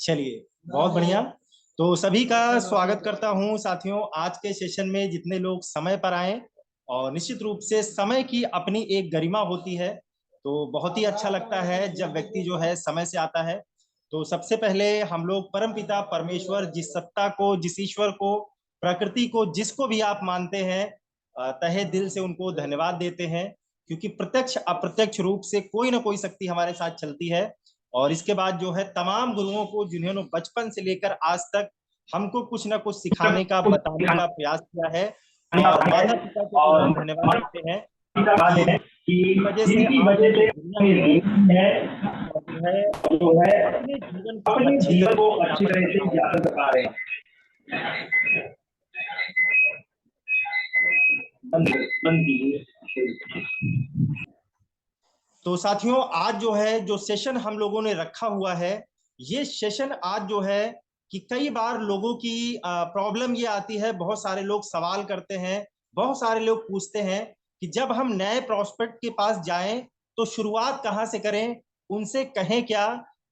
चलिए, बहुत बढ़िया। तो सभी का स्वागत करता हूं साथियों आज के सेशन में। जितने लोग समय पर आए, और निश्चित रूप से समय की अपनी एक गरिमा होती है, तो बहुत ही अच्छा लगता है जब व्यक्ति जो है समय से आता है। तो सबसे पहले हम लोग परमपिता परमेश्वर, जिस सत्ता को, जिस ईश्वर को, प्रकृति को, जिसको भी आप मानते हैं, तहे दिल से उनको धन्यवाद देते हैं, क्योंकि प्रत्यक्ष अप्रत्यक्ष रूप से कोई ना कोई शक्ति हमारे साथ चलती है। और इसके बाद जो है तमाम गुरुओं को, जिन्होंने बचपन से लेकर आज तक हमको कुछ ना कुछ सिखाने का, बताने का प्रयास किया है। और माता पिता को जो हम धन्यवाद देते हैं कि इनकी वजह से आज हम इस दुनिया में हैं, और जो है अपने जीवन को अच्छी तरह से यापन कर पा रहे हैं। तो साथियों, आज जो है जो सेशन हम लोगों ने रखा हुआ है, ये सेशन आज जो है कि कई बार लोगों की प्रॉब्लम ये आती है, बहुत सारे लोग सवाल करते हैं, बहुत सारे लोग पूछते हैं कि जब हम नए प्रोस्पेक्ट के पास जाएं तो शुरुआत कहाँ से करें, उनसे कहें क्या,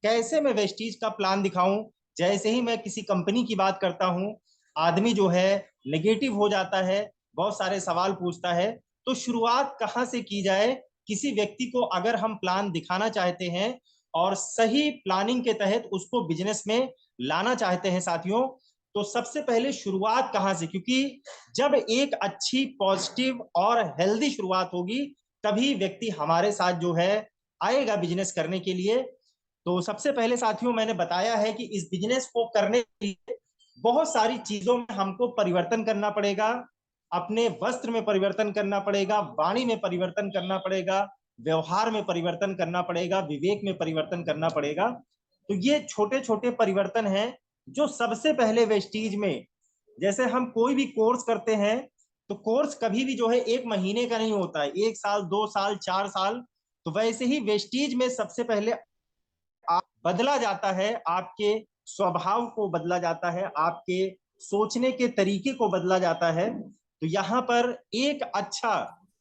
कैसे मैं वेस्टीज का प्लान दिखाऊं। जैसे ही मैं किसी कंपनी की बात करता हूं, आदमी जो है नेगेटिव हो जाता है, बहुत सारे सवाल पूछता है। तो शुरुआत कहाँ से की जाए, किसी व्यक्ति को अगर हम प्लान दिखाना चाहते हैं और सही प्लानिंग के तहत उसको बिजनेस में लाना चाहते हैं साथियों, तो सबसे पहले शुरुआत कहां से, क्योंकि जब एक अच्छी पॉजिटिव और हेल्दी शुरुआत होगी, तभी व्यक्ति हमारे साथ जो है आएगा बिजनेस करने के लिए। तो सबसे पहले साथियों, मैंने बताया है कि इस बिजनेस को करने के लिए बहुत सारी चीजों में हमको परिवर्तन करना पड़ेगा। अपने वस्त्र में परिवर्तन करना पड़ेगा, वाणी में परिवर्तन करना पड़ेगा, व्यवहार में परिवर्तन करना पड़ेगा, विवेक में परिवर्तन करना पड़ेगा। तो ये छोटे छोटे परिवर्तन हैं जो सबसे पहले वेस्टीज में, जैसे हम कोई भी कोर्स करते हैं, तो कोर्स कभी भी जो है एक महीने का नहीं होता है, 1 साल, 2 साल, 4 साल। तो वैसे ही वेस्टीज में सबसे पहले आप बदला जाता है, आपके स्वभाव को बदला जाता है, आपके सोचने के तरीके को बदला जाता है। तो यहाँ पर एक अच्छा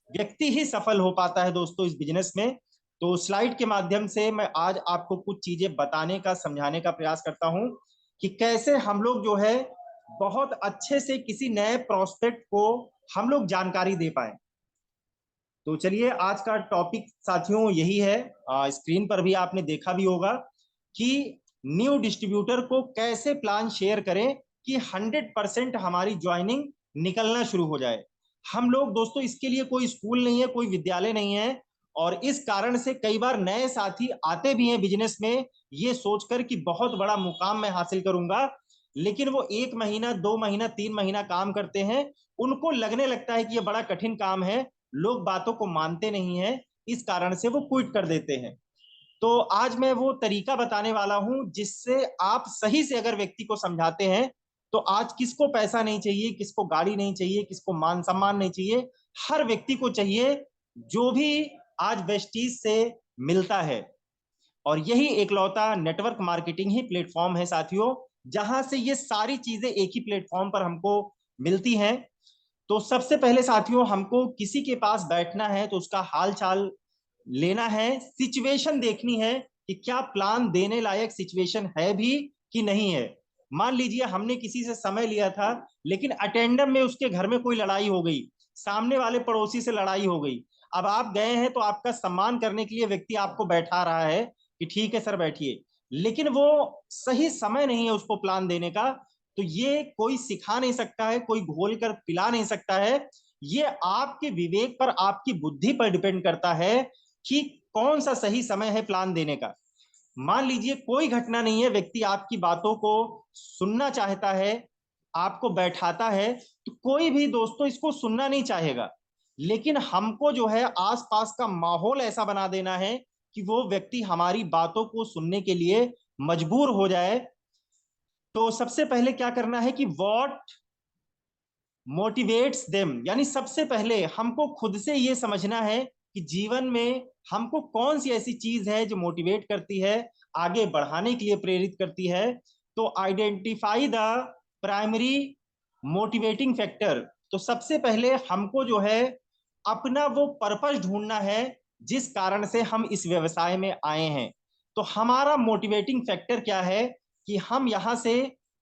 व्यक्ति ही सफल हो पाता है दोस्तों इस बिजनेस में। तो स्लाइड के माध्यम से मैं आज आपको कुछ चीजें बताने का, समझाने का प्रयास करता हूं कि कैसे हम लोग जो है बहुत अच्छे से किसी नए प्रोस्पेक्ट को हम लोग जानकारी दे पाए। तो चलिए, आज का टॉपिक साथियों यही है। स्क्रीन पर भी आपने देखा भी होगा कि न्यू डिस्ट्रीब्यूटर को कैसे प्लान शेयर करें कि 100% हमारी ज्वाइनिंग निकलना शुरू हो जाए। हम लोग दोस्तों इसके लिए कोई स्कूल नहीं है, कोई विद्यालय नहीं है, और इस कारण से कई बार नए साथी आते भी हैं बिजनेस में ये सोचकर कि बहुत बड़ा मुकाम मैं हासिल करूंगा, लेकिन वो 1 महीना, 2 महीना, 3 महीना काम करते हैं, उनको लगने लगता है कि ये बड़ा कठिन काम है, लोग बातों को मानते नहीं हैं, इस कारण से वो क्विट कर देते हैं। तो आज मैं वो तरीका बताने वाला हूं जिससे आप सही से अगर व्यक्ति को समझाते हैं, तो आज किसको पैसा नहीं चाहिए, किसको गाड़ी नहीं चाहिए, किसको मान सम्मान नहीं चाहिए, हर व्यक्ति को चाहिए जो भी आज वेस्टीज से मिलता है। और यही एकलौता नेटवर्क मार्केटिंग ही प्लेटफॉर्म है साथियों, जहां से ये सारी चीजें एक ही प्लेटफॉर्म पर हमको मिलती हैं। तो सबसे पहले साथियों, हमको किसी के पास बैठना है तो उसका हाल चाल लेना है, सिचुएशन देखनी है कि क्या प्लान देने लायक सिचुएशन है भी कि नहीं है। मान लीजिए हमने किसी से समय लिया था, लेकिन अटेंडम में उसके घर में कोई लड़ाई हो गई, सामने वाले पड़ोसी से लड़ाई हो गई। अब आप गए हैं तो आपका सम्मान करने के लिए व्यक्ति आपको बैठा रहा है कि ठीक है सर बैठिए, लेकिन वो सही समय नहीं है उसको प्लान देने का। तो ये कोई सिखा नहीं सकता है, कोई घोल कर पिला नहीं सकता है। ये आपके विवेक पर, आपकी बुद्धि पर डिपेंड करता है कि कौन सा सही समय है प्लान देने का। मान लीजिए कोई घटना नहीं है, व्यक्ति आपकी बातों को सुनना चाहता है, आपको बैठाता है, तो कोई भी दोस्तों इसको सुनना नहीं चाहेगा, लेकिन हमको जो है आसपास का माहौल ऐसा बना देना है कि वो व्यक्ति हमारी बातों को सुनने के लिए मजबूर हो जाए। तो सबसे पहले क्या करना है कि व्हाट मोटिवेट्स देम, यानी सबसे पहले हमको खुद से ये समझना है कि जीवन में हमको कौन सी ऐसी चीज है जो मोटिवेट करती है, आगे बढ़ाने के लिए प्रेरित करती है। तो identify the primary motivating factor. तो सबसे पहले हमको जो है अपना वो पर्पस ढूंढना है जिस कारण से हम इस व्यवसाय में आए हैं। तो हमारा मोटिवेटिंग फैक्टर क्या है कि हम यहाँ से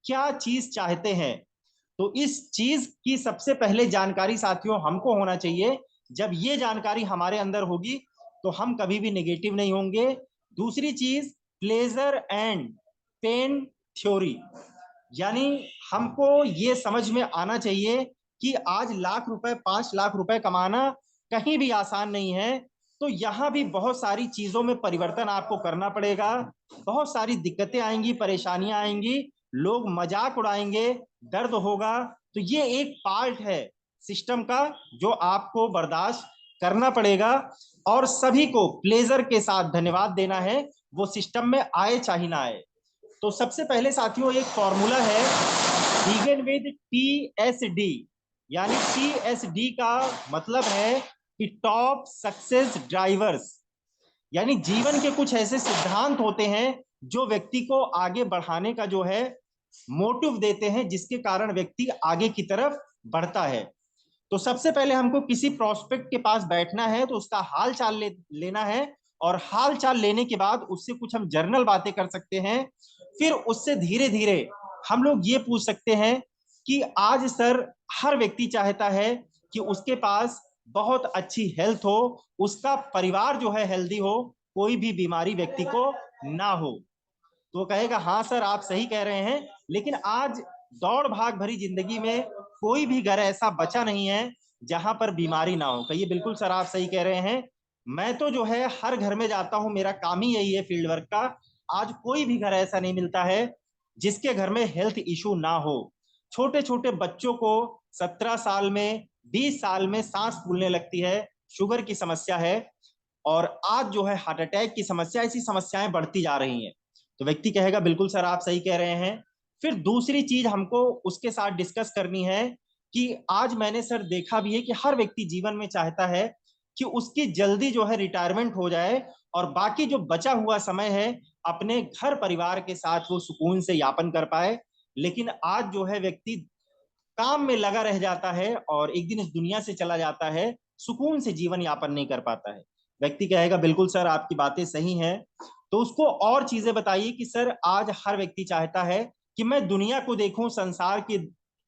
क्या चीज चाहते हैं। तो इस चीज की सबसे पहले जानकारी साथियों हमको होना चाहिए। जब ये जानकारी हमारे अंदर होगी तो हम कभी भी नेगेटिव नहीं होंगे। दूसरी चीज, प्लेजर एंड पेन थ्योरी, यानी हमको ये समझ में आना चाहिए कि आज लाख रुपए 5 लाख रुपए कमाना कहीं भी आसान नहीं है। तो यहाँ भी बहुत सारी चीजों में परिवर्तन आपको करना पड़ेगा। बहुत सारी दिक्कतें आएंगी, परेशानियां आएंगी, लोग मजाक उड़ाएंगे, दर्द होगा। तो ये एक पार्ट है सिस्टम का जो आपको बर्दाश्त करना पड़ेगा। और सभी को प्लेजर के साथ धन्यवाद देना है, वो सिस्टम में आए चाहे ना आए। तो सबसे पहले साथियों एक फॉर्मूला है, बिगिन विद TSD। यानी TSD का मतलब है कि टॉप सक्सेस ड्राइवर्स। यानी जीवन के कुछ ऐसे सिद्धांत होते हैं जो व्यक्ति को आगे बढ़ाने का जो है मोटिव देते हैं, जिसके कारण व्यक्ति आगे की तरफ बढ़ता है। तो सबसे पहले हमको किसी प्रोस्पेक्ट के पास बैठना है, तो उसका हाल चाल लेना है। और हाल चाल लेने के बाद उससे कुछ हम जर्नल बातें कर सकते हैं। फिर उससे धीरे धीरे हम लोग ये पूछ सकते हैं कि आज सर, हर व्यक्ति चाहता है कि उसके पास बहुत अच्छी हेल्थ हो, उसका परिवार जो है हेल्दी हो, कोई भी बीमारी व्यक्ति को ना हो। तो कहेगा हाँ सर आप सही कह रहे हैं, लेकिन आज दौड़ भाग भरी जिंदगी में कोई भी घर ऐसा बचा नहीं है जहां पर बीमारी ना हो। कहिए बिल्कुल सर आप सही कह रहे हैं। मैं तो जो है हर घर में जाता हूं, मेरा काम ही यही है फील्ड वर्क का। आज कोई भी घर ऐसा नहीं मिलता है जिसके घर में हेल्थ इशू ना हो। छोटे छोटे बच्चों को 17 साल में, 20 साल में सांस फूलने लगती है, शुगर की समस्या है, और आज जो है हार्ट अटैक की समस्या, ऐसी समस्याएं बढ़ती जा रही हैं। तो व्यक्ति कहेगा बिल्कुल सर आप सही कह रहे हैं। फिर दूसरी चीज हमको उसके साथ डिस्कस करनी है कि आज मैंने सर देखा भी है कि हर व्यक्ति जीवन में चाहता है कि उसकी जल्दी जो है रिटायरमेंट हो जाए और बाकी जो बचा हुआ समय है अपने घर परिवार के साथ वो सुकून से यापन कर पाए। लेकिन आज जो है व्यक्ति काम में लगा रह जाता है और एक दिन इस दुनिया से चला जाता है, सुकून से जीवन यापन नहीं कर पाता है। व्यक्ति कहेगा बिल्कुल सर आपकी बातें सही हैं। तो उसको और चीजें बताइए कि सर आज हर व्यक्ति चाहता है कि मैं दुनिया को देखूं, संसार की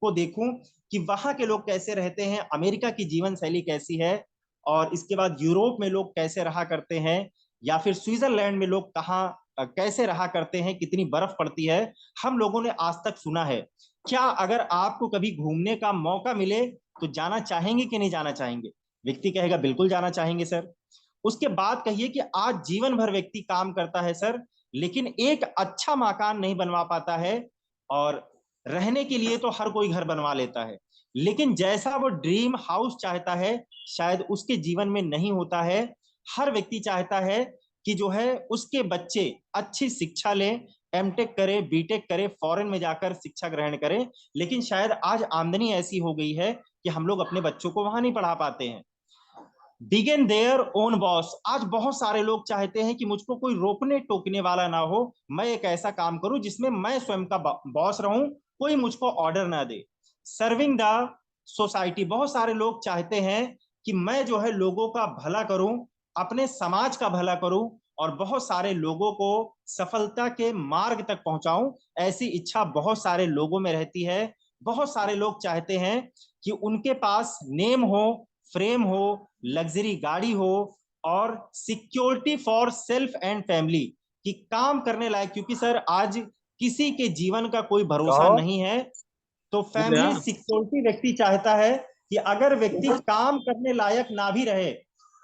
को देखूं कि वहां के लोग कैसे रहते हैं, अमेरिका की जीवन शैली कैसी है, और इसके बाद यूरोप में लोग कैसे रहा करते हैं, या फिर स्विट्जरलैंड में लोग कहाँ कैसे रहा करते हैं, कितनी बर्फ पड़ती है, हम लोगों ने आज तक सुना है। क्या अगर आपको कभी घूमने का मौका मिले तो जाना चाहेंगे कि नहीं जाना चाहेंगे? व्यक्ति कहेगा बिल्कुल जाना चाहेंगे सर। उसके बाद कहिए कि आज जीवन भर व्यक्ति काम करता है सर, लेकिन एक अच्छा मकान नहीं बनवा पाता है, और रहने के लिए तो हर कोई घर बनवा लेता है, लेकिन जैसा वो ड्रीम हाउस चाहता है शायद उसके जीवन में नहीं होता है। हर व्यक्ति चाहता है कि जो है उसके बच्चे अच्छी शिक्षा लें, एमटेक करे, बीटेक करे, फॉरेन में जाकर शिक्षा ग्रहण करें, लेकिन शायद आज आमदनी ऐसी हो गई है कि हम लोग अपने बच्चों को वहां नहीं पढ़ा पाते हैं। बिगेन देयर ओन बॉस, आज बहुत सारे लोग चाहते हैं कि मुझको कोई रोकने टोकने वाला ना हो, मैं एक ऐसा काम करूं जिसमें मैं स्वयं का बॉस रहूं, कोई मुझको ऑर्डर ना दे। सर्विंग द सोसाइटी, बहुत सारे लोग चाहते हैं कि मैं जो है लोगों का भला करूं, अपने समाज का भला करूं, और बहुत सारे लोगों को सफलता के मार्ग तक पहुंचाऊं, ऐसी इच्छा बहुत सारे लोगों में रहती है। बहुत सारे लोग चाहते हैं कि उनके पास नेम हो, फ्रेम हो, लग्जरी गाड़ी हो, और security for self and family, कि काम करने लायक, क्योंकि सर आज किसी के जीवन का कोई भरोसा कहो नहीं है। तो बोल रहे फैमिली हैं। सिक्योरिटी व्यक्ति चाहता है कि अगर व्यक्ति काम करने लायक ना भी रहे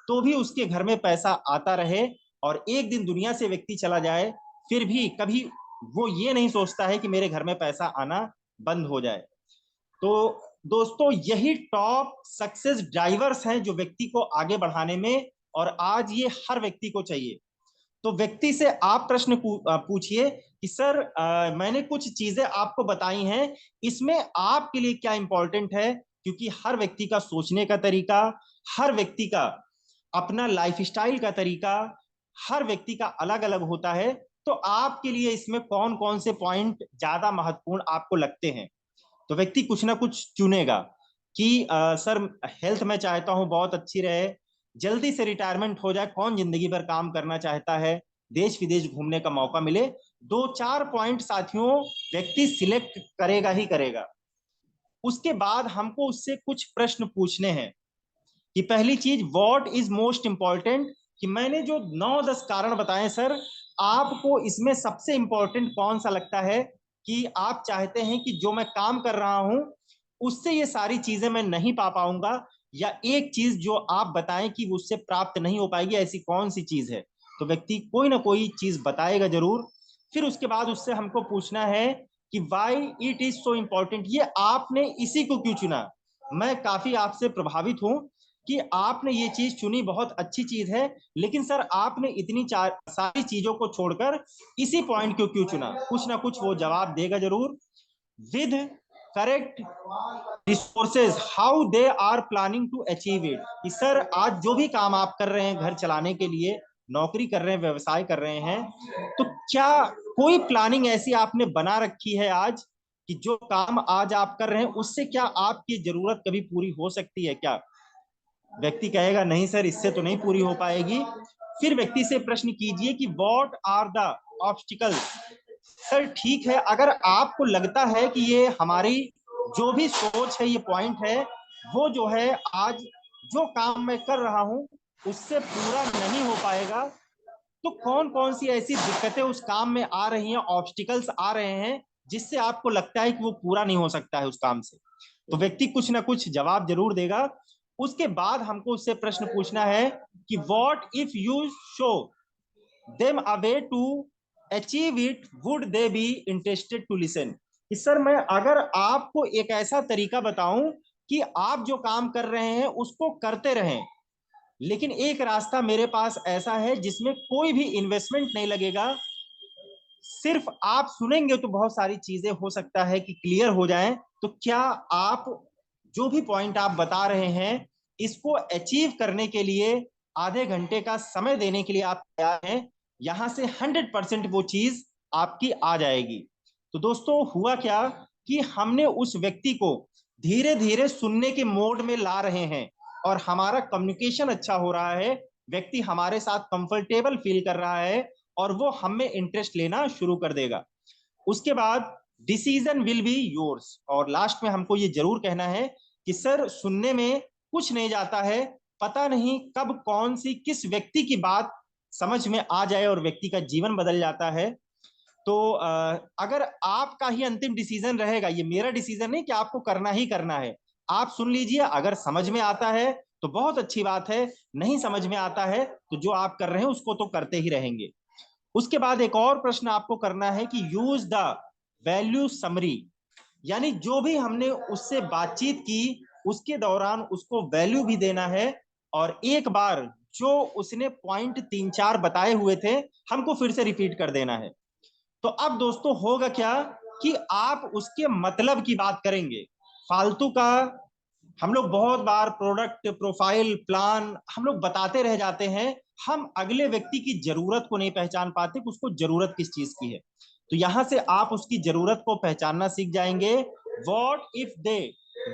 तो भी उसके घर में पैसा आता रहे, और एक दिन दुनिया से व्यक्ति चला जाए फिर भी कभी वो ये नहीं सोचता है कि मेरे घर में पैसा आना बंद हो जाए। तो दोस्तों यही टॉप सक्सेस ड्राइवर्स हैं जो व्यक्ति को आगे बढ़ाने में, और आज ये हर व्यक्ति को चाहिए। तो व्यक्ति से आप प्रश्न पूछिए कि सर मैंने कुछ चीजें आपको बताई हैं, इसमें आपके लिए क्या इंपॉर्टेंट है, क्योंकि हर व्यक्ति का सोचने का तरीका, हर व्यक्ति का अपना लाइफस्टाइल का तरीका, हर व्यक्ति का अलग अलग होता है। तो आपके लिए इसमें कौन कौन से पॉइंट ज्यादा महत्वपूर्ण आपको लगते हैं? तो व्यक्ति कुछ ना कुछ चुनेगा कि सर हेल्थ में चाहता हूं बहुत अच्छी रहे, जल्दी से रिटायरमेंट हो जाए, कौन जिंदगी भर काम करना चाहता है, देश विदेश घूमने का मौका मिले। 2-4 पॉइंट साथियों व्यक्ति सिलेक्ट करेगा ही करेगा। उसके बाद हमको उससे कुछ प्रश्न पूछने हैं कि पहली चीज, व्हाट इज मोस्ट इंपॉर्टेंट, कि मैंने जो 9-10 कारण बताए सर, आपको इसमें सबसे इंपॉर्टेंट कौन सा लगता है कि आप चाहते हैं कि जो मैं काम कर रहा हूं उससे ये सारी चीजें मैं नहीं पा पाऊंगा, या एक चीज जो आप बताएं कि उससे प्राप्त नहीं हो पाएगी, ऐसी कौन सी चीज है। तो व्यक्ति कोई ना कोई चीज बताएगा जरूर। फिर उसके बाद उससे हमको पूछना है कि why it is so important, ये आपने इसी को क्यों चुना। मैं काफी आपसे प्रभावित हूं कि आपने ये चीज चुनी, बहुत अच्छी चीज है, लेकिन सर आपने इतनी सारी चीजों को छोड़कर इसी पॉइंट को क्यों चुना। कुछ ना कुछ वो जवाब देगा जरूर। With correct resources how they are planning to achieve it, कि सर आज जो भी काम आप कर रहे हैं घर चलाने के लिए, नौकरी कर रहे हैं, व्यवसाय कर रहे हैं, तो क्या कोई प्लानिंग ऐसी आपने बना रखी है आज कि जो काम आज आप कर रहे हैं उससे क्या आपकी जरूरत कभी पूरी हो सकती है क्या। व्यक्ति कहेगा नहीं सर, इससे तो नहीं पूरी हो पाएगी। फिर व्यक्ति से प्रश्न कीजिए कि what are the obstacles. Sir ठीक है, अगर आपको लगता है कि ये हमारी जो भी सोच है, ये पॉइंट है, वो जो है आज जो काम मैं कर रहा हूं उससे पूरा नहीं हो पाएगा, तो कौन कौन सी ऐसी दिक्कतें उस काम में आ रही हैं, ऑब्स्टिकल्स आ रहे हैं, जिससे आपको लगता है कि वो पूरा नहीं हो सकता है उस काम से। तो व्यक्ति कुछ ना कुछ जवाब जरूर देगा। उसके बाद हमको उससे प्रश्न पूछना है कि what if you show them a way to achieve it, would they be interested to listen, कि सर मैं अगर आपको एक ऐसा तरीका बताऊं कि आप जो काम कर रहे हैं उसको करते रहें, लेकिन एक रास्ता मेरे पास ऐसा है जिसमें कोई भी इन्वेस्टमेंट नहीं लगेगा, सिर्फ आप सुनेंगे तो बहुत सारी चीजें हो सकता है कि क्लियर हो जाएं, तो क्या आप जो भी पॉइंट आप बता रहे हैं इसको अचीव करने के लिए आधे घंटे का समय देने के लिए आप तैयार हैं। यहां से 100% वो चीज आपकी आ जाएगी। तो दोस्तों हुआ क्या कि हमने उस व्यक्ति को धीरे धीरे सुनने के मोड में ला रहे हैं और हमारा कम्युनिकेशन अच्छा हो रहा है, व्यक्ति हमारे साथ कंफर्टेबल फील कर रहा है और वो हमें इंटरेस्ट लेना शुरू कर देगा। उसके बाद डिसीजन विल बी योर्स, और लास्ट में हमको ये जरूर कहना है कि सर सुनने में कुछ नहीं जाता है, पता नहीं कब कौन सी किस व्यक्ति की बात समझ में आ जाए और व्यक्ति का जीवन बदल जाता है। तो अगर आपका ही अंतिम डिसीजन रहेगा, ये मेरा डिसीजन नहीं कि आपको करना ही करना है, आप सुन लीजिए, अगर समझ में आता है तो बहुत अच्छी बात है, नहीं समझ में आता है तो जो आप कर रहे हैं उसको तो करते ही रहेंगे। उसके बाद एक और प्रश्न आपको करना है कि यूज द वैल्यू समरी, यानी जो भी हमने उससे बातचीत की उसके दौरान उसको वैल्यू भी देना है, और एक बार जो उसने पॉइंट 3-4 बताए हुए थे हमको फिर से रिपीट कर देना है। तो अब दोस्तों होगा क्या कि आप उसके मतलब की बात करेंगे, फालतू का हम लोग बहुत बार प्रोडक्ट प्रोफाइल प्लान हम लोग बताते रह जाते हैं, हम अगले व्यक्ति की जरूरत को नहीं पहचान पाते कि उसको जरूरत किस चीज की है। तो यहां से आप उसकी जरूरत को पहचानना सीख जाएंगे। What if they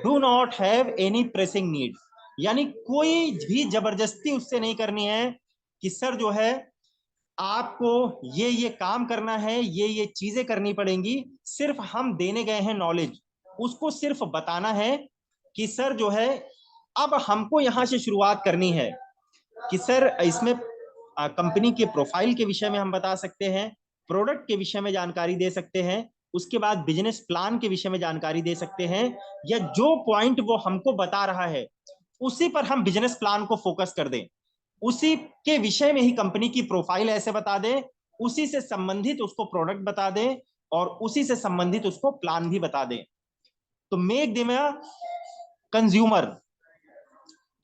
do not have any pressing need, यानी कोई भी जबरदस्ती उससे नहीं करनी है कि सर जो है आपको ये काम करना है, ये चीजें करनी पड़ेंगी, सिर्फ हम देने गए हैं नॉलेज, उसको सिर्फ बताना है कि सर जो है अब हमको यहां से शुरुआत करनी है, कि सर इसमें कंपनी के प्रोफाइल के विषय में हम बता सकते हैं, प्रोडक्ट के विषय में जानकारी दे सकते हैं, उसके बाद बिजनेस प्लान के विषय में जानकारी दे सकते हैं, या जो पॉइंट वो हमको बता रहा है उसी पर हम बिजनेस प्लान को फोकस कर दें, उसी के विषय में ही कंपनी की प्रोफाइल ऐसे बता दें, उसी से संबंधित उसको प्रोडक्ट बता दें और उसी से संबंधित उसको प्लान भी बता दें। तो मेक देम अ कंज्यूमर,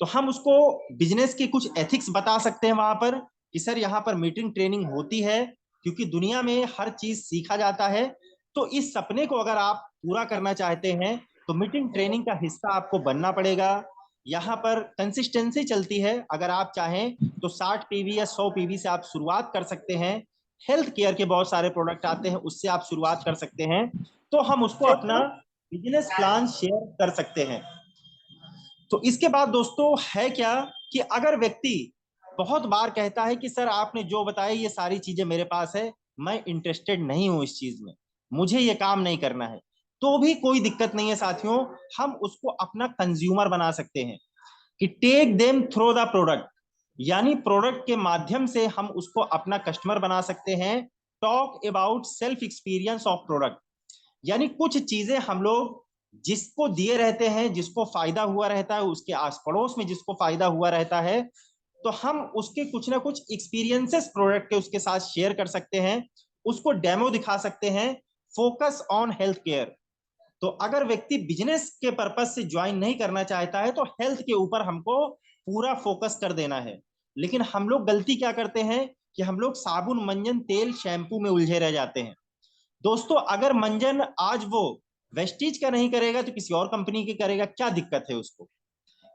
तो हम उसको बिजनेस की कुछ एथिक्स बता सकते हैं वहां पर कि सर यहाँ पर मीटिंग ट्रेनिंग होती है, क्योंकि दुनिया में हर चीज सीखा जाता है, तो इस सपने को अगर आप पूरा करना चाहते हैं तो मीटिंग ट्रेनिंग का हिस्सा आपको बनना पड़ेगा। यहाँ पर कंसिस्टेंसी चलती है, अगर आप चाहें तो 60 पीवी या 100 पीवी से आप शुरुआत कर सकते हैं, हेल्थ केयर के बहुत सारे प्रोडक्ट आते हैं उससे आप शुरुआत कर सकते हैं, तो हम उसको अपना बिजनेस प्लान शेयर कर सकते हैं। तो इसके बाद दोस्तों है क्या कि अगर व्यक्ति बहुत बार कहता है कि सर आपने जो बताया ये सारी चीजें मेरे पास है, मैं इंटरेस्टेड नहीं हूं इस चीज में, मुझे ये काम नहीं करना है। तो भी कोई दिक्कत नहीं है साथियों, हम उसको अपना कंज्यूमर बना सकते हैं कि take them through the product, यानी प्रोडक्ट के माध्यम से हम उसको अपना कस्टमर बना सकते हैं। Talk about self experience of product, यानी कुछ चीजें हम लोग जिसको दिए रहते हैं, जिसको फायदा हुआ रहता है, उसके आस पड़ोस में जिसको फायदा हुआ रहता है, तो हम उसके कुछ ना कुछ एक्सपीरियंसेस प्रोडक्ट के उसके साथ शेयर कर सकते हैं, उसको डेमो दिखा सकते हैं। फोकस ऑन हेल्थ केयर, तो अगर व्यक्ति बिजनेस के पर्पज से ज्वाइन नहीं करना चाहता है तो हेल्थ के ऊपर हमको पूरा फोकस कर देना है। लेकिन हम लोग गलती क्या करते हैं कि हम लोग साबुन, मंजन, तेल, शैम्पू में उलझे रह जाते हैं। दोस्तों अगर मंजन आज वो वेस्टीज का नहीं करेगा तो किसी और कंपनी के करेगा, क्या दिक्कत है उसको।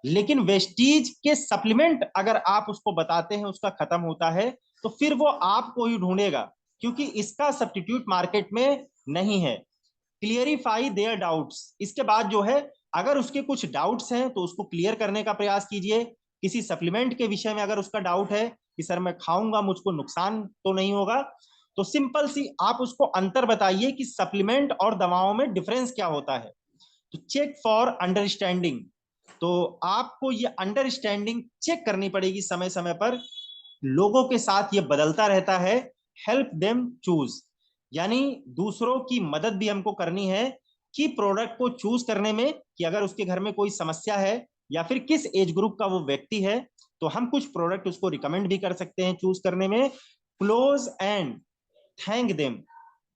लेकिन वेस्टीज के सप्लीमेंट अगर आप उसको बताते हैं उसका खत्म होता है, तो फिर वो आपको ही ढूंढेगा, क्योंकि इसका सब्स्टिट्यूट मार्केट में नहीं है। क्लियरिफाई देयर डाउट्स, इसके बाद जो है अगर उसके कुछ डाउट्स हैं तो उसको क्लियर करने का प्रयास कीजिए। किसी सप्लीमेंट के विषय में अगर उसका डाउट है कि सर मैं खाऊंगा मुझको नुकसान तो नहीं होगा, तो सिंपल सी आप उसको अंतर बताइए कि सप्लीमेंट और दवाओं में डिफरेंस क्या होता है। तो चेक फॉर अंडरस्टैंडिंग, तो आपको ये अंडरस्टैंडिंग चेक करनी पड़ेगी समय समय पर, लोगों के साथ ये बदलता रहता है। हेल्प देम चूज, यानी दूसरों की मदद भी हमको करनी है कि प्रोडक्ट को चूज करने में, कि अगर उसके घर में कोई समस्या है या फिर किस एज ग्रुप का वो व्यक्ति है, तो हम कुछ प्रोडक्ट उसको रिकमेंड भी कर सकते हैं चूज करने में। क्लोज एंड थैंक देम,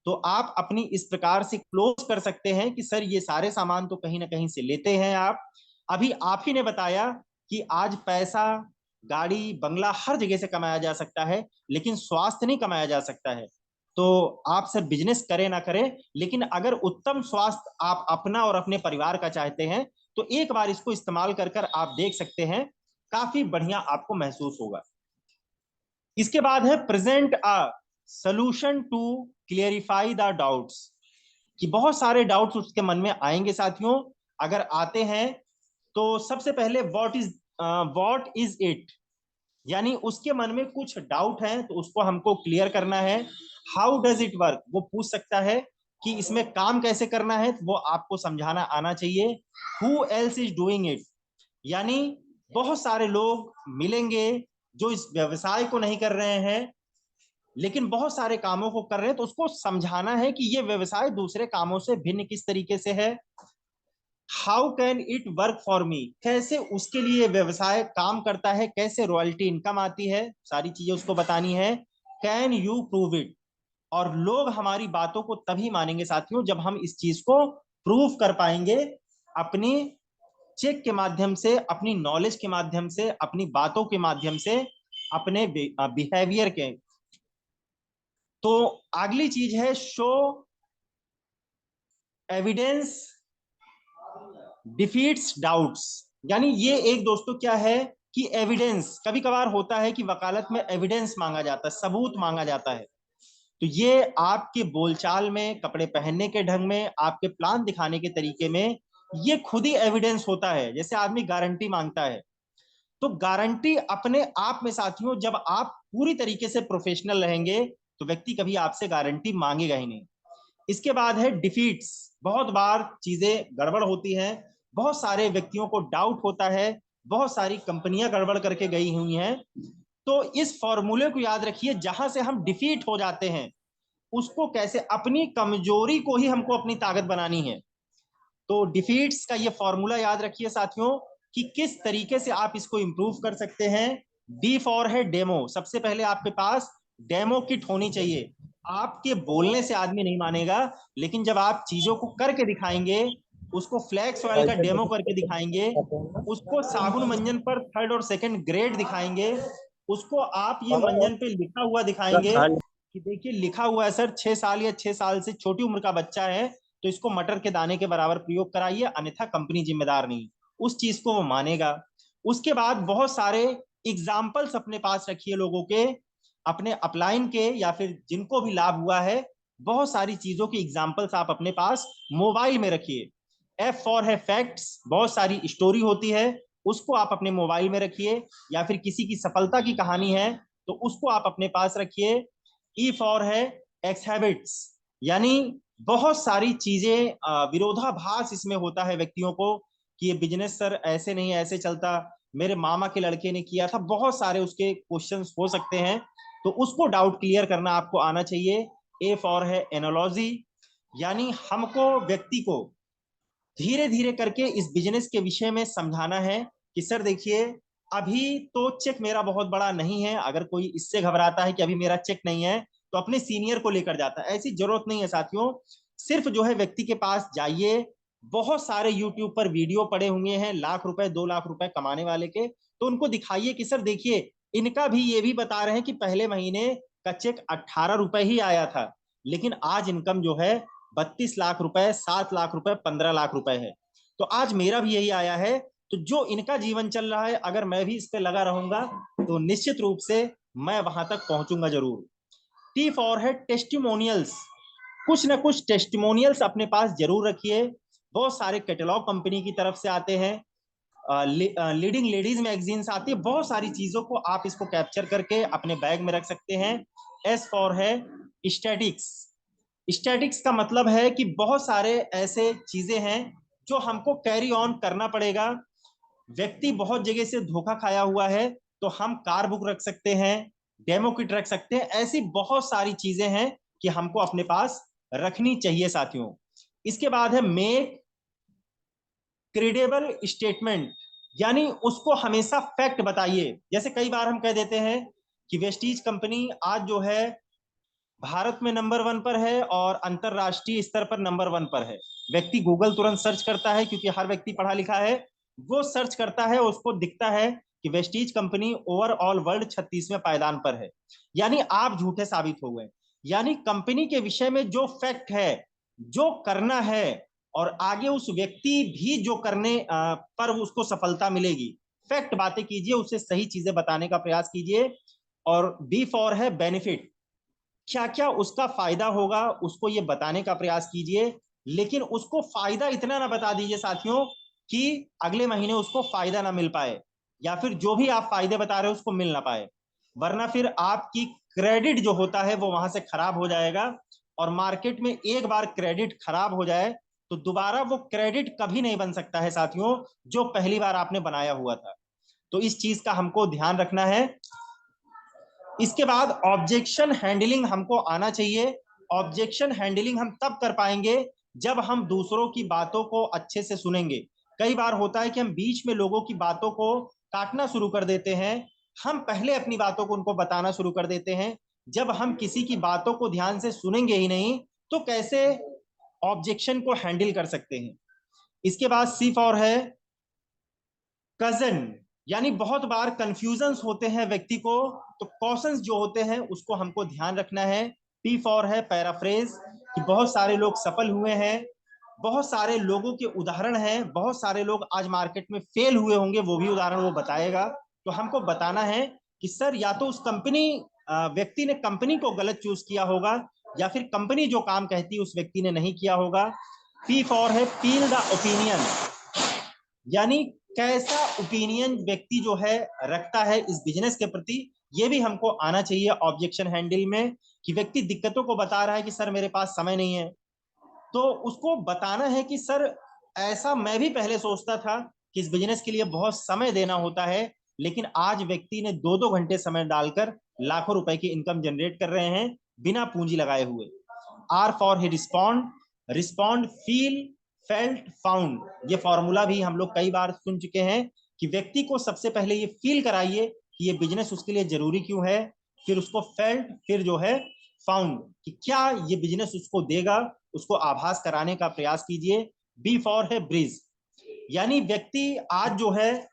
तो आप अपनी इस प्रकार से क्लोज कर सकते हैं कि सर ये सारे सामान तो कहीं ना कहीं से लेते हैं आप, अभी आप ही ने बताया कि आज पैसा, गाड़ी, बंगला हर जगह से कमाया जा सकता है, लेकिन स्वास्थ्य नहीं कमाया जा सकता है। तो आप सर बिजनेस करें ना करें, लेकिन अगर उत्तम स्वास्थ्य आप अपना और अपने परिवार का चाहते हैं तो एक बार इसको इस्तेमाल कर कर आप देख सकते हैं, काफी बढ़िया आपको महसूस होगा। इसके बाद है present a solution to clarify the doubts, कि बहुत सारे डाउट्स उसके मन में आएंगे साथियों। अगर आते हैं तो सबसे पहले व्हाट इज इट, यानी उसके मन में कुछ डाउट है तो उसको हमको क्लियर करना है। हाउ डज इट वर्क, वो पूछ सकता है कि इसमें काम कैसे करना है, तो वो आपको समझाना आना चाहिए। Who else is doing it, यानी बहुत सारे लोग मिलेंगे जो इस व्यवसाय को नहीं कर रहे हैं लेकिन बहुत सारे कामों को कर रहे हैं, तो उसको समझाना है कि ये व्यवसाय दूसरे कामों से भिन्न किस तरीके से है। How can it work for me, कैसे उसके लिए व्यवसाय काम करता है, कैसे रॉयल्टी इनकम आती है, सारी चीजें उसको बतानी है। कैन यू प्रूव इट, और लोग हमारी बातों को तभी मानेंगे साथियों जब हम इस चीज को प्रूव कर पाएंगे, अपनी चेक के माध्यम से, अपनी नॉलेज के माध्यम से, अपनी बातों के माध्यम से, अपने बिहेवियर के। तो अगली चीज है शो एविडेंस डिफीट्स डाउट्स, यानी ये एक दोस्तों क्या है कि एविडेंस, कभी कभार होता है कि वकालत में एविडेंस मांगा जाता है, सबूत मांगा जाता है, तो ये आपके बोलचाल में, कपड़े पहनने के ढंग में, आपके प्लान दिखाने के तरीके में, ये खुद ही एविडेंस होता है। जैसे आदमी गारंटी मांगता है, तो गारंटी अपने आप में साथियों जब आप पूरी तरीके से प्रोफेशनल रहेंगे तो व्यक्ति कभी आपसे गारंटी मांगेगा ही नहीं। इसके बाद है डिफीट्स, बहुत बार चीजें गड़बड़ होती हैं, बहुत सारे व्यक्तियों को डाउट होता है, बहुत सारी कंपनियां गड़बड़ करके गई हुई हैं, तो इस फॉर्मूले को याद रखिए, जहां से हम डिफीट हो जाते हैं उसको कैसे, अपनी कमजोरी को ही हमको अपनी ताकत बनानी है। तो डिफीट्स का ये फॉर्मूला याद रखिए साथियों कि किस तरीके से आप इसको इंप्रूव कर सकते हैं। डी फॉर है डेमो, सबसे पहले आपके पास डेमो किट होनी चाहिए। आपके बोलने से आदमी नहीं मानेगा, लेकिन जब आप चीजों को करके दिखाएंगे, उसको फ्लैक्स ऑयल का डेमो करके दिखाएंगे, उसको साबुन मंजन पर थर्ड और सेकंड ग्रेड दिखाएंगे, उसको आप ये मंजन पे लिखा हुआ दिखाएंगे कि देखिए लिखा हुआ है सर 6 साल या 6 साल से छोटी उम्र का बच्चा है, तो इसको मटर के दाने के बराबर प्रयोग कराइए, अन्यथा कंपनी जिम्मेदार नहीं, उस चीज को वो मानेगा। उसके बाद बहुत सारे एग्जाम्पल्स अपने पास रखिए लोगों के, अपने अपलाइन के या फिर जिनको भी लाभ हुआ है, बहुत सारी चीजों की एग्जाम्पल्स आप अपने पास मोबाइल में रखिए। एफ फॉर है फैक्ट्स, बहुत सारी स्टोरी होती है, उसको आप अपने मोबाइल में रखिए, या फिर किसी की सफलता की कहानी है तो उसको आप अपने पास रखिए। ई फॉर है एक्स हैबिट्स, यानी बहुत सारी चीजें विरोधाभास इसमें होता है व्यक्तियों को कि ये बिजनेस सर ऐसे नहीं ऐसे चलता, मेरे मामा के लड़के ने किया था, बहुत सारे उसके क्वेश्चंस हो सकते हैं, तो उसको डाउट क्लियर करना आपको आना चाहिए। ए फॉर है एनालॉजी, यानी हमको व्यक्ति को धीरे धीरे करके इस बिजनेस के विषय में समझाना है कि सर देखिए, अभी तो चेक मेरा बहुत बड़ा नहीं है, अगर कोई इससे घबराता है कि अभी मेरा चेक नहीं है तो अपने सीनियर को लेकर जाता है, ऐसी जरूरत नहीं है साथियों। सिर्फ जो है व्यक्ति के पास जाइए, बहुत सारे यूट्यूब पर वीडियो पड़े हुए हैं लाख रुपए 2 लाख रुपए कमाने वाले के, तो उनको दिखाइए कि सर देखिए, इनका भी ये भी बता रहे हैं कि पहले महीने का चेक 18 रुपए ही आया था, लेकिन आज इनकम जो है 32 लाख रुपए, 7 लाख रुपए, 15 लाख रुपए है। तो आज मेरा भी यही आया है, तो जो इनका जीवन चल रहा है अगर मैं भी इस पे लगा रहूंगा तो निश्चित रूप से मैं वहां तक पहुंचूंगा जरूर। टी फॉर है टेस्टिमोनियल्स, कुछ ना कुछ टेस्टिमोनियल्स अपने पास जरूर रखिए। बहुत सारे कैटलॉग कंपनी की तरफ से आते हैं, लीडिंग लेडीज मैगजीन्स आती है, बहुत सारी चीजों को आप इसको कैप्चर करके अपने बैग में रख सकते हैं। एस फॉर है स्टैटिक्स, स्टैटिक्स का मतलब है कि बहुत सारे ऐसे चीजें हैं जो हमको कैरी ऑन करना पड़ेगा। व्यक्ति बहुत जगह से धोखा खाया हुआ है, तो हम कार बुक रख सकते हैं, डेमो किट रख सकते हैं, ऐसी बहुत सारी चीजें हैं कि हमको अपने पास रखनी चाहिए साथियों। इसके बाद है मेक क्रेडिबल स्टेटमेंट, यानी उसको हमेशा फैक्ट बताइए। जैसे कई बार हम कह देते हैं कि वेस्टीज कंपनी आज जो है भारत में नंबर 1 पर है और अंतरराष्ट्रीय स्तर पर नंबर 1 पर है। व्यक्ति गूगल तुरंत सर्च करता है, क्योंकि हर व्यक्ति पढ़ा लिखा है, वो सर्च करता है, उसको दिखता है कि वेस्टीज कंपनी ओवरऑल वर्ल्ड 36वें पायदान पर है, यानी आप झूठे साबित हो गए। यानी कंपनी के विषय में जो फैक्ट है, जो करना है, और आगे उस व्यक्ति भी जो करने पर उसको सफलता मिलेगी, फैक्ट बातें कीजिए, उससे सही चीजें बताने का प्रयास कीजिए। और बी फॉर है बेनिफिट, क्या क्या उसका फायदा होगा उसको ये बताने का प्रयास कीजिए, लेकिन उसको फायदा इतना ना बता दीजिए साथियों कि अगले महीने उसको फायदा ना मिल पाए, या फिर जो भी आप फायदे बता रहे हो उसको मिल ना पाए, वरना फिर आपकी क्रेडिट जो होता है वो वहां से खराब हो जाएगा। और मार्केट में एक बार क्रेडिट खराब हो जाए तो दोबारा वो क्रेडिट कभी नहीं बन सकता है साथियों, जो पहली बार आपने बनाया हुआ था। तो इस चीज का हमको ध्यान रखना है। इसके बाद ऑब्जेक्शन हैंडलिंग हमको आना चाहिए। ऑब्जेक्शन हैंडलिंग हम तब कर पाएंगे जब हम दूसरों की बातों को अच्छे से सुनेंगे। कई बार होता है कि हम बीच में लोगों की बातों को काटना शुरू कर देते हैं, हम पहले अपनी बातों को उनको बताना शुरू कर देते हैं। जब हम किसी की बातों को ध्यान से सुनेंगे ही नहीं तो कैसे ऑब्जेक्शन को हैंडल कर सकते हैं। इसके बाद सी फॉर है कजन, यानी बहुत बार कंफ्यूजन्स होते हैं व्यक्ति को, तो कॉशंस जो होते हैं उसको हमको ध्यान रखना है। पी फॉर है पैराफ्रेज, कि बहुत सारे लोग सफल हुए हैं, बहुत सारे लोगों के उदाहरण हैं, बहुत सारे लोग आज मार्केट में फेल हुए होंगे, वो भी उदाहरण वो बताएगा। तो हमको बताना है कि सर या तो उस कंपनी व्यक्ति ने कंपनी को गलत चूज किया होगा, या फिर कंपनी जो काम कहती है उस व्यक्ति ने नहीं किया होगा। पी फॉर है पील द ओपिनियन, यानी कैसा ओपिनियन व्यक्ति जो है रखता है इस बिजनेस के प्रति, ये भी हमको आना चाहिए ऑब्जेक्शन हैंडल में। कि व्यक्ति दिक्कतों को बता रहा है कि सर मेरे पास समय नहीं है, तो उसको बताना है कि सर ऐसा मैं भी पहले सोचता था कि इस बिजनेस के लिए बहुत समय देना होता है, लेकिन आज व्यक्ति ने 2-2 घंटे समय डालकर लाखों रुपए की इनकम जनरेट कर रहे हैं बिना पूंजी लगाए हुए। R for he respond, respond feel felt found, ये फॉर्मूला भी हम लोग कई बार सुन चुके हैं कि व्यक्ति को सबसे पहले ये फील कराइए कि ये बिजनेस उसके लिए जरूरी क्यों है, फिर उसको फेल्ट, फिर जो है फाउंड, कि क्या ये बिजनेस उसको देगा, उसको आभास कराने का प्रयास कीजिए। बी फॉर है ब्रिज, यानी व्यक्ति आज जो है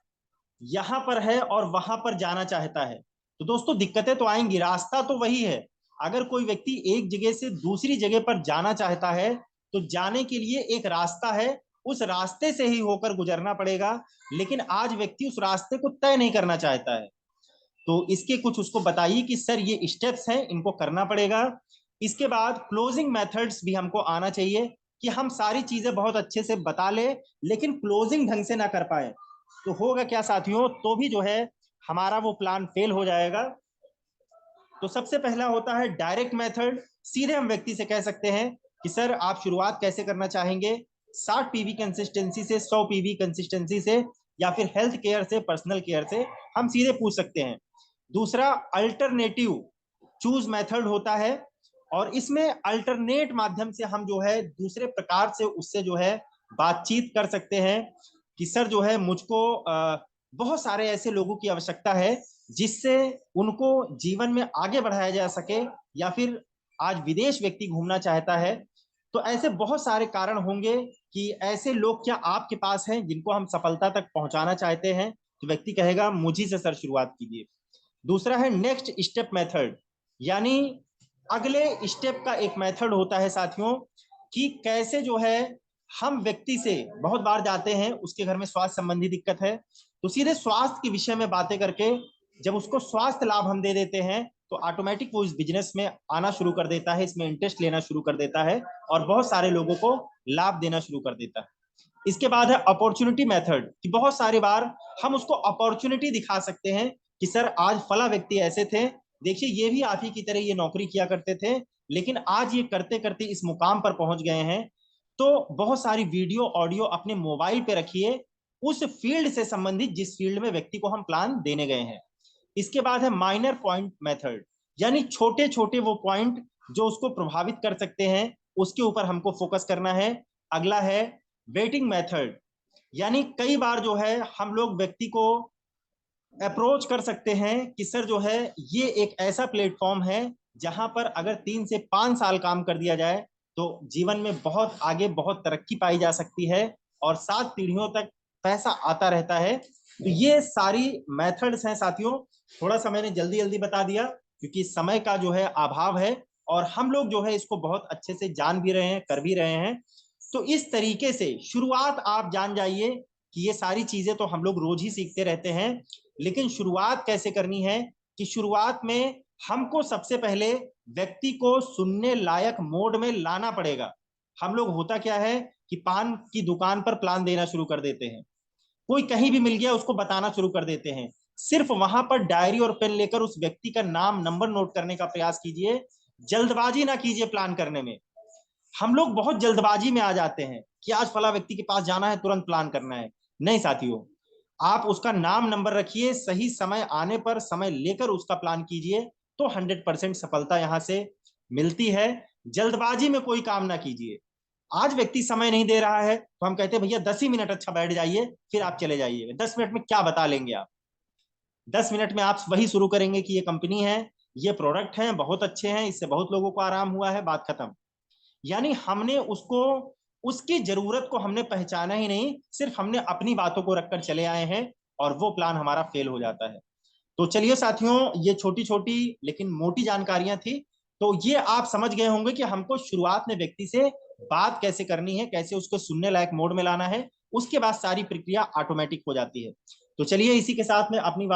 यहां पर है और वहां पर जाना चाहता है, तो दोस्तों दिक्कतें तो आएंगी, रास्ता तो वही है। अगर कोई व्यक्ति एक जगह से दूसरी जगह पर जाना चाहता है तो जाने के लिए एक रास्ता है, उस रास्ते से ही होकर गुजरना पड़ेगा, लेकिन आज व्यक्ति उस रास्ते को तय नहीं करना चाहता है। तो इसके कुछ उसको बताइए कि सर ये स्टेप्स हैं, इनको करना पड़ेगा। इसके बाद क्लोजिंग मेथड्स भी हमको आना चाहिए, कि हम सारी चीजें बहुत अच्छे से बता ले लेकिन क्लोजिंग ढंग से ना कर पाए। तो होगा क्या साथियों, तो भी जो है हमारा वो प्लान फेल हो जाएगा। तो सबसे पहला होता है डायरेक्ट मेथड। सीधे हम व्यक्ति से कह सकते हैं कि सर आप शुरुआत कैसे करना चाहेंगे, 60 पीवी कंसिस्टेंसी से, 100 पीवी कंसिस्टेंसी से, या फिर हेल्थ केयर से, पर्सनल केयर से, हम सीधे पूछ सकते हैं। दूसरा अल्टरनेटिव चूज मेथड होता है, और इसमें अल्टरनेट माध्यम से हम जो है दूसरे प्रकार से उससे जो है बातचीत कर सकते हैं कि सर जो है मुझको बहुत सारे ऐसे लोगों की आवश्यकता है जिससे उनको जीवन में आगे बढ़ाया जा सके, या फिर आज विदेश व्यक्ति घूमना चाहता है, तो ऐसे बहुत सारे कारण होंगे कि ऐसे लोग क्या आपके पास हैं जिनको हम सफलता तक पहुंचाना चाहते हैं। तो व्यक्ति कहेगा मुझी से सर शुरुआत कीजिए। दूसरा है नेक्स्ट स्टेप मेथड, यानी अगले स्टेप का एक मेथड होता है साथियों कि कैसे जो है हम व्यक्ति से बहुत बार जाते हैं, उसके घर में स्वास्थ्य संबंधी दिक्कत है, तो सीधे स्वास्थ्य के विषय में बातें करके जब उसको स्वास्थ्य लाभ हम दे देते हैं तो ऑटोमेटिक वो इस बिजनेस में आना शुरू कर देता है, इसमें इंटरेस्ट लेना शुरू कर देता है और बहुत सारे लोगों को लाभ देना शुरू कर देता है। इसके बाद है अपॉर्चुनिटी मेथड, कि बहुत सारी बार हम उसको अपॉर्चुनिटी दिखा सकते हैं कि सर आज फला व्यक्ति ऐसे थे, देखिए ये भी आप ही की तरह ये नौकरी किया करते थे, लेकिन आज ये करते करते इस मुकाम पर पहुंच गए हैं। तो बहुत सारी वीडियो ऑडियो अपने मोबाइल पे रखिए उस फील्ड से संबंधित जिस फील्ड में व्यक्ति को हम प्लान देने गए हैं। इसके बाद है माइनर पॉइंट मेथड, यानी छोटे छोटे वो पॉइंट जो उसको प्रभावित कर सकते हैं उसके ऊपर हमको फोकस करना है। अगला है वेटिंग मेथड, यानी कई बार जो है हम लोग व्यक्ति को अप्रोच कर सकते हैं कि सर जो है ये एक ऐसा प्लेटफॉर्म है जहां पर अगर 3 से 5 साल काम कर दिया जाए तो जीवन में बहुत आगे बहुत तरक्की पाई जा सकती है और 7 पीढ़ियों तक पैसा आता रहता है। तो ये सारी मेथड्स हैं साथियों। थोड़ा सा मैंने जल्दी जल्दी बता दिया क्योंकि समय का जो है अभाव है और हम लोग जो है इसको बहुत अच्छे से जान भी रहे हैं, कर भी रहे हैं। तो इस तरीके से शुरुआत आप जान जाइए कि ये सारी चीजें तो हम लोग रोज ही सीखते रहते हैं, लेकिन शुरुआत कैसे करनी है कि शुरुआत में हमको सबसे पहले व्यक्ति को सुनने लायक मोड में लाना पड़ेगा। हम लोग होता क्या है कि पान की दुकान पर प्लान देना शुरू कर देते हैं, कोई कहीं भी मिल गया उसको बताना शुरू कर देते हैं। सिर्फ वहां पर डायरी और पेन लेकर उस व्यक्ति का नाम नंबर नोट करने का प्रयास कीजिए, जल्दबाजी ना कीजिए प्लान करने में। हम लोग बहुत जल्दबाजी में आ जाते हैं कि आज फला व्यक्ति के पास जाना है, तुरंत प्लान करना है। नहीं साथियों, आप उसका नाम नंबर रखिए, सही समय आने पर समय लेकर उसका प्लान कीजिए, तो 100% सफलता यहां से मिलती है। जल्दबाजी में कोई काम ना कीजिए। आज व्यक्ति समय नहीं दे रहा है तो हम कहते हैं भैया 10 ही मिनट अच्छा बैठ जाइए, फिर आप चले जाइए। 10 मिनट में क्या बता लेंगे आप? 10 मिनट में आप वही शुरू करेंगे कि ये कंपनी है, ये प्रोडक्ट है, बहुत अच्छे हैं, इससे बहुत लोगों को आराम हुआ है, बात खत्म। यानी हमने उसको, उसकी जरूरत को हमने पहचाना ही नहीं, सिर्फ हमने अपनी बातों को रखकर चले आए हैं और वो प्लान हमारा फेल हो जाता है। तो चलिए साथियों, ये छोटी छोटी लेकिन मोटी जानकारियां थी। तो ये आप समझ गए होंगे कि हमको शुरुआत में व्यक्ति से बात कैसे करनी है, कैसे उसको सुनने लायक मोड में लाना है, उसके बाद सारी प्रक्रिया ऑटोमेटिक हो जाती है। तो चलिए इसी के साथ में अपनी